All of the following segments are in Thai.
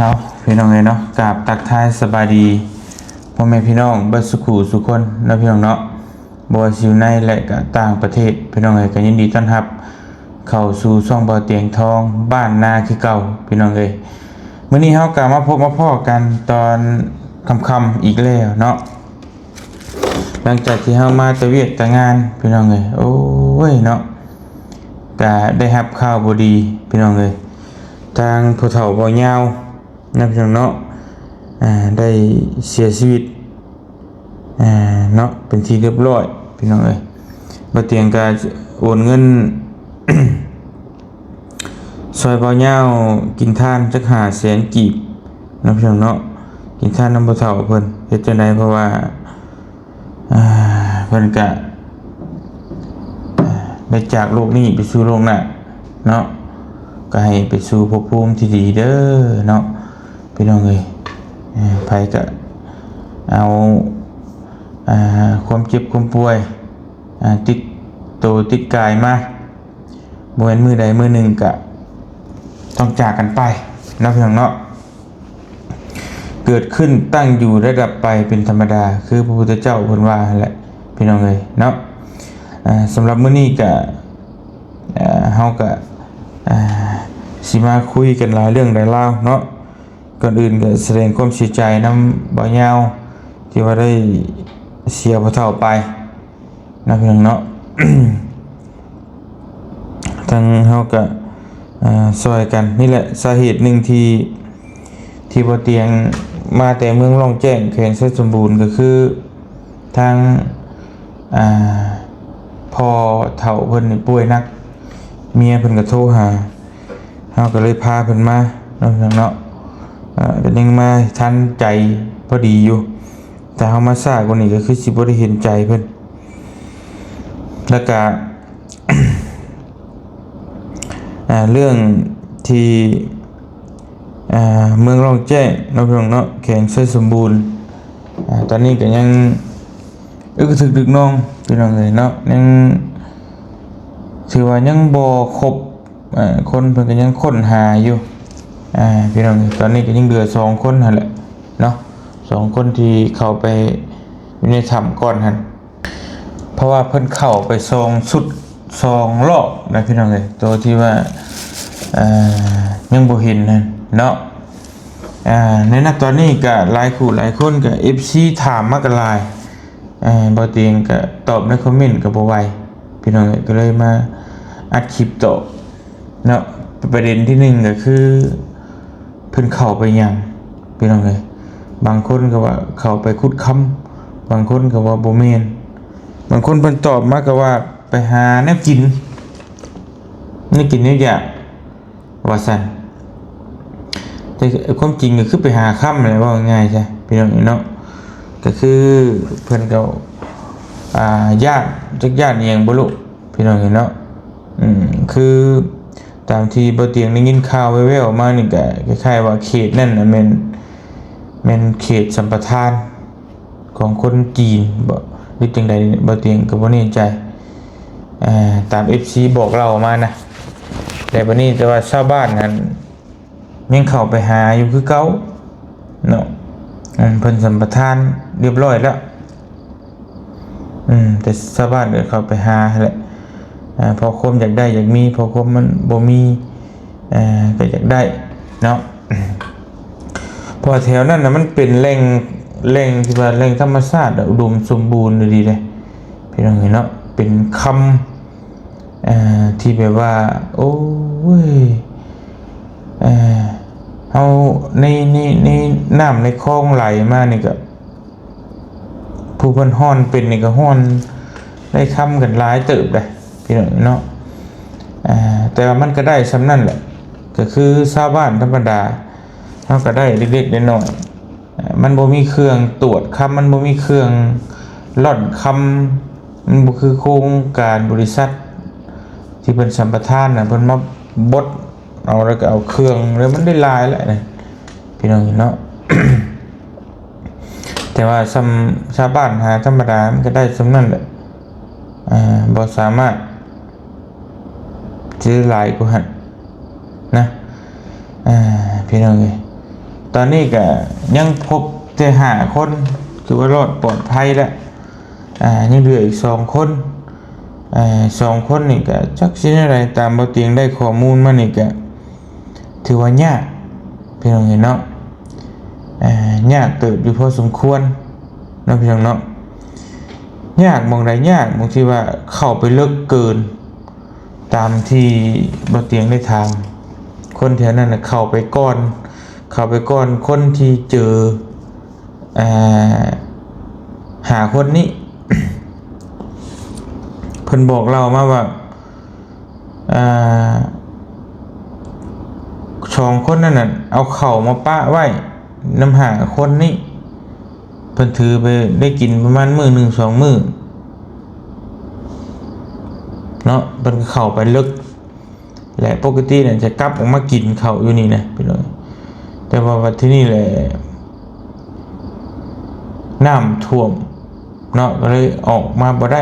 เอาพี่น้องเลยเนาะกราบตักทายสบายดีพ่อแม่พี่น้องเบิดสุขุสุขคนนะพี่น้องเนาะบ่ว่าสิอยู่ในและก็ต่างประเทศพี่น้องเอ้ยก็ยินดีต้อนรับเข้าสู่ช่องเบาเตียงทองบ้านนาคือเก่าพี่น้องเอ้ยมื้อนี้เฮาก็มาพบมาพ้อกันตอนค่ำๆอีกแล้วเนาะหลังจากที่เฮามาตะเวียกตะงานพี่น้องเอ้ยโอ้ยเนาะก็ได้รับข่าวบ่ดีพี่น้องเอ้ยทางผู้เฒ่าบ่ยาวนะพี่น้องเนาะได้เสียชีวิตเนาะเป็นที่เรียบร้อยพี่น้องเอ้ยบ่เตียงก็โอนเงิน ซอยบ่ยาวกินทานจัก500,000กีบนะพี่น้องเนาะกินทานนำผู้เฒ่าเพิ่นเฮ็ดจังได๋เพราะว่าเพิ่นก็ได้จากโลกนี้ไปสู่โลกหน้าเนาะก็ให้ไปสู่ภพภูมิที่ดีเด้อเนาะพี่น้องเอ้ยไผก็เอาความเจ็บความป่วยติดตัวติดกายมาบ่แม่นมื้อใดมื้อหนึ่งก็ต้องจากกันไปเนาะพี่น้องเนาะเกิดขึ้นตั้งอยู่ระดับไปเป็นธรรมดาคือพระพุทธเจ้าเพิ่นว่าแหละพี่น้องเอ้ยเนาะสำหรับมื้อนี้ก็เฮาก็สิมาคุยกันหลายเรื่องหลายราวเนาะก่อนอื่นก็แสดงความเสียใจนำบ่ยาวที่ว่าได้เสียพ่อเฒ่าไปนะพี่น้องเนาะ ทางเฮาก็ช่วยกันนี่แหละสาเหตุหนึ่งที่บ่เตียงมาแต่เมืองร่องแจ้งแขวงไชยสมบูรณ์ก็คือทางพ่อเฒ่าเพิ่นนี่ป่วยหนักเมียเพิ่นก็โทรหาเฮาก็เลยพาเพิ่นมาเนาะพี่น้องเนาะก็ยังมาทันใจพอดีอยู่แต่เฮามาช้ากว่านี้ก็คือสิบ่ได้เห็นใจเพิ่นแล้วก็ เรื่องที่เมืองร่องแจ้งเนาะพี่น้องเนาะแขวงไชยสมบูรณ์ตอนนี้ก็ยังอึกทึกดึกน้องพี่น้องเอ้ยเนาะยังถือว่ายังบ่ครบคนเพิ่นก็ยังค้นหาอยู่พี่น้องตอนนี้ก็ยังเหลือ2คนนั่นแหละเนาะ2คนที่เข้าไปอยู่ในถ้ำก่อนหั่นเพราะว่าเพิ่นเข้าไป2สุด2รอบนะพี่น้องเอ้ยตัวที่ว่ายังบ่เห็นนั่นเนาะในณตอนนี้ก็หลายคู่หลายคนก็ FC ถามมาก็หลายบ่เตียงก็ตอบในคอมเมนต์ก็บ่ไหวพี่น้องเอ้ยก็เลยมาอัดคลิปตอบเนาะประเด็นที่1ก็คือเพิ่นเข้าไปหยังพี่น้องเอ้ยบางคนก็ว่าเข้าไปขุดค้ำบางคนก็ว่าบ่แม่นบางคนเพิ่นตอบมาก็ว่าไปหาแนวกินนี่กินนี่อยากว่าซั่นแต่ความจริงก็คือไปหาค่ำอะไรว่าง่ายใช่พี่น้องเนาะก็คือเพิ่นก็ญาติจักญาติเองบ่รู้พี่น้องเนาะคือตามที่บ่เตียงได้ยินข่าวแว่วๆมานี่ก็คล้ายๆว่าเขตนั่นน่ะแม่นเขตสัมปทานของคนจีนบ่หรือจังใดบ่เตียงก็บ่แน่ใจตาม FC บอกเรามานะแต่บัดนี้แต่ว่าชาวบ้านนั้นยังเข้าไปหาอยู่คือเก่าเนาะเพิ่นสัมปทานเรียบร้อยแล้วแต่ชาวบ้านก็เข้าไปหาแหละพอคมอยากได้อยากมีพอคมมันบ่มีก็อยากได้เนาะพอแถวนั้นน่ะมันเป็นแหล่งที่ว่าแหล่งธรรมชาติอุดมสมบูรณ์ดีเลยพี่น้องเห็นเนาะเป็นคำที่แบบว่าโอ้ยเฮาในน้ำในคลองไหลมานี่ก็ผู้เพิ่นฮ้อนเป็นนี่ก็ฮ้อนได้คำกันหลายเติบได้พี่น้องเนาะแต่ว่ามันก็ได้สำนั่นแหละก็คือชาวบ้านธรรมดาเฮาก็ได้เล็กๆน้อยๆมันบ่มีเครื่องตรวจคำมันบ่มีเครื่องล่อนคำมันบ่คือโครงการบริษัทที่เพิ่นสัมปทานน่ะเพิ่นมาบดเอาแล้วก็เอาเครื่องแล้วมันได้ลายแล้วนะพี่น้องเนาะ แต่ว่าชาวบ้านหาธรรมดามันก็ได้สำนั่นแหละบ่สามารถซื้อหลายกว่าหั่นนะพี่น้องเอ้ย ตอนนี้ก็ยังพบแต่5คนคือว่ารอดปลอดภัยแล้วยังเหลืออีก2คน2คนนี่ก็จักสิอะไรตามบ่เตียงได้ข้อมูลมานี่ก็ถือว่ายากพี่น้องเห็นเนาะยากเติบอยู่พอสมควรเนาะพี่น้องเนาะยากบางใดยากบางทีว่าเข้าไปลึกเกินตามที่บ่เตียงได้ถามคนแถวนั้นน่ะเข้าไปก่อนคนที่เจอหาคนนี้ เพิ่นบอกเรามาว่า2คนนั่นน่ะเอาเข่ามาปะไว้นำหาคนนี้เพิ่นถือไปได้กินประมาณมื้อ1 2มื้อเนาะเพิ่นเข้าไปลึกและปกติเนี่ยจะกลับออกมากินข้าวอยู่นี่นะพี่น้องแต่ว่าวันที่นี่แหละน้ำท่วมเนาะก็เลยออกมาบ่ได้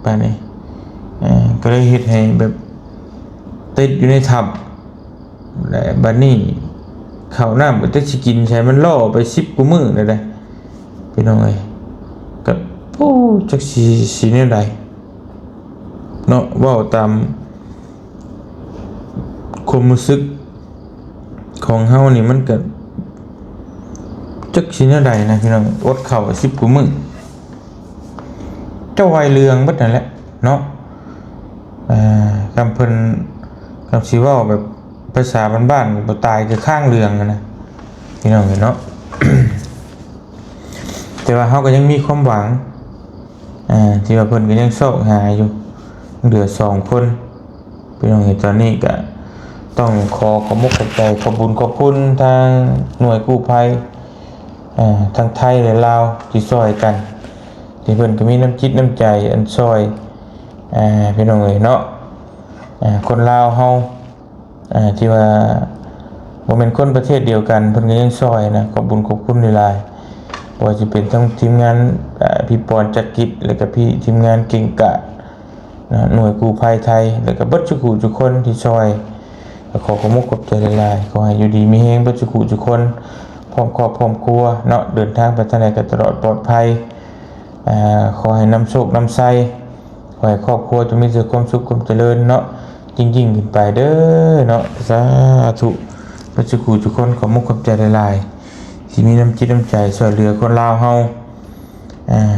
ปานนี้ก็เลยเฮ็ดให้แบบติดอยู่ในถ้ำและบัดนี้ข้าวน้ำก็จะสิกินใช้มันล่อไป10กว่ามื้อแล้วได้พี่น้องเอ้ยก็โอ้จักสิแนวใดเนาะเว้าตามความรู้สึกของเฮานี่มันก็จักสิแนวใดนะพี่น้องอดข้าว10กว่ามื้อเจ้าไวเรืองเบิดนั่นแหละเนาะคำเพิ่นคำสิเว้าแบบภาษาบ้านๆบ่ตายคือข้างเรืองนะพี่น้องเห็นเนาะ แต่ว่าเฮาก็ยังมีความหวังที่ว่าเพิ่นก็ยังเซาะหาอยู่เหลือ2คนพี่น้องเห็นตอนนี้ก็ต้องขอขอบคุณขอบบุญขอบคุณทางหน่วยกู้ภัยทางไทยและลาวที่ช่วยกันที่เพิ่นก็มีน้ำจิตน้ำใจอันช่วยพี่น้องเอ้ยเนาะคนลาวเฮาที่ว่าบ่แม่นคนประเทศเดียวกันเพิ่นก็ยังช่วยนะขอบบุญขอบคุณหลายๆบ่ว่าสิเป็นทั้งทีมงานพี่ปอนจักริดแล้วก็พี่ทีมงานเก่งกาจหน่วยกู้ภัยไทยแล้วก็เบิดทุกคนที่ช่วยขอขอบคุณขอบใจหลายๆขอให้อยู่ดีมีแฮงเบิดทุกคนพร้อมครอบพร้อมครัวเนาะเดินทางไปทางใดก็ตลอดปลอดภัยขอให้นำโชคนำไส้ขอให้ครอบครัวจงมีแต่ความสุขความเจริญเนาะยิ่งขึ้นไปเด้อเนาะสาธุเบิดทุกคนขอมุกขอบใจหลายๆที่มีน้ำจิตน้ำใจช่วยเหลือคนลาวเฮา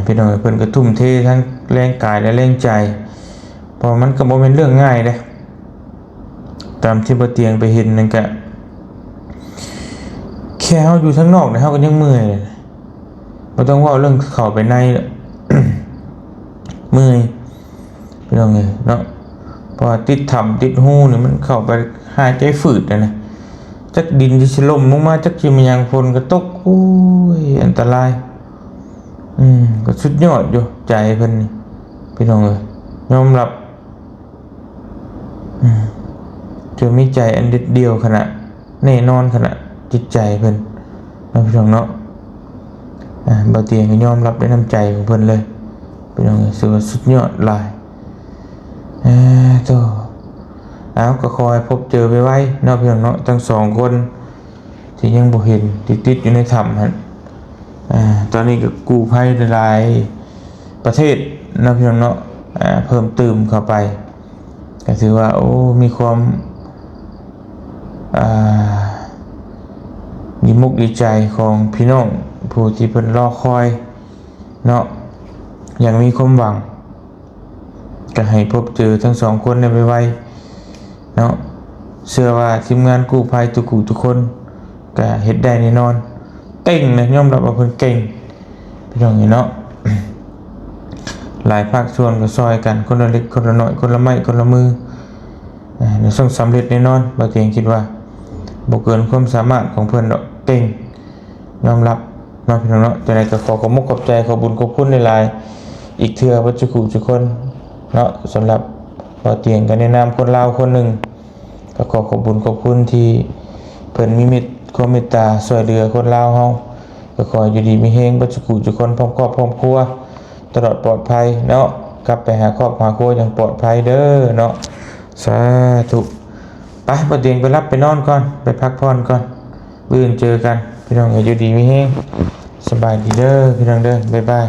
พี่น้องเพิ่นก็ทุ่มเททั้งแรงกายและแรงใจเพราะมันก็บ่เป็นเรื่องง่ายเด้ตามที่บ่เตียงไปเห็นนั่นก็แค่เฮาอยู่ข้างนอกเนี่ยเฮาก็ยังเมื่อยเลยบ่ต้องเว้าเรื่องเข้าไปใน เมื่อยพี่น้องเอ้ยเนาะเพราะติดถ้ำติดหูนี่มันเข้าไปหายใจฝืดนะจักดินที่สิล่มลงมาจักสิมันยังฝนก็ตกโอ้ยอันตรายก็สุดยอดอยู่ใจเพิ่นนี่พี่น้องเอ้ยยอมรับจะมีใจอันเด็ดเดียวขนาดแน่นอนขนาดจิตใจเพิ่นนะพี่น้องเนาะบ่เตียงก็ยอมรับในน้ำใจของเพิ่นเลยพี่น้องสุดยอดหลายโตก็คอยพบเจอไปไว้เนาะพี่น้องเนาะทั้ง2คนที่ยังบ่เห็นติดอยู่ในถ้ำหั่นตอนนี้ก็กู้ภัยหลายประเทศเนาะพี่น้องเนาะเพิ่มเติมเข้าไปก็ถือว่าโอ้มีความดีมุกดีใจของพี่น้องผู้ที่เพิ่นรอคอยเนาะอย่างมีความหวังก็ให้พบเจอทั้ง2คนได้ไวๆเนาะเชื่อว่าทีมงานกู้ภัยทุกคนก็เฮ็ดได้แน่นอนเก่งนะยอมรับว่าเพิ่นเก่งพี่น้องเนาะ หลายภาคส่วนก็ซอยกันคนละเล็กคนละน้อยคนละไม้คนละมือเดี๋ยวต้องสำเร็จแน่นอนบ่เตียงคิดว่าบ่เกินความสามารถของเพิ่นดอกเก่งยอมรับเนาะพี่น้องเนาะจังได๋ก็ขอขอบคุณขอบใจขอบุญขอบคุณหลายๆอีกเทื่อบ่ทุกคนเนาะสำหรับบ่เตียงก็แนะนำคนลาวคนหนึ่งก็ขอขอบบุญขอบคุณที่เพิ่นมีความเมตตาช่วยเหลือคนลาวเฮาก็ขออยู่ดีมีแฮงบ่ทุกคนพร้อมครอบพร้อมครัวตลอดปลอดภัยเนาะกลับไปหาครอบหาครัวอย่างปลอดภัยเด้อเนาะสาธุไปบ่เตียงไปรับไปนอนก่อนไปพักผ่อนก่อนมื้ออื่นเจอกัน พี่น้องอยู่ดีมีแฮงสบายดีเด้อพี่น้องเด้อบ๊ายบาย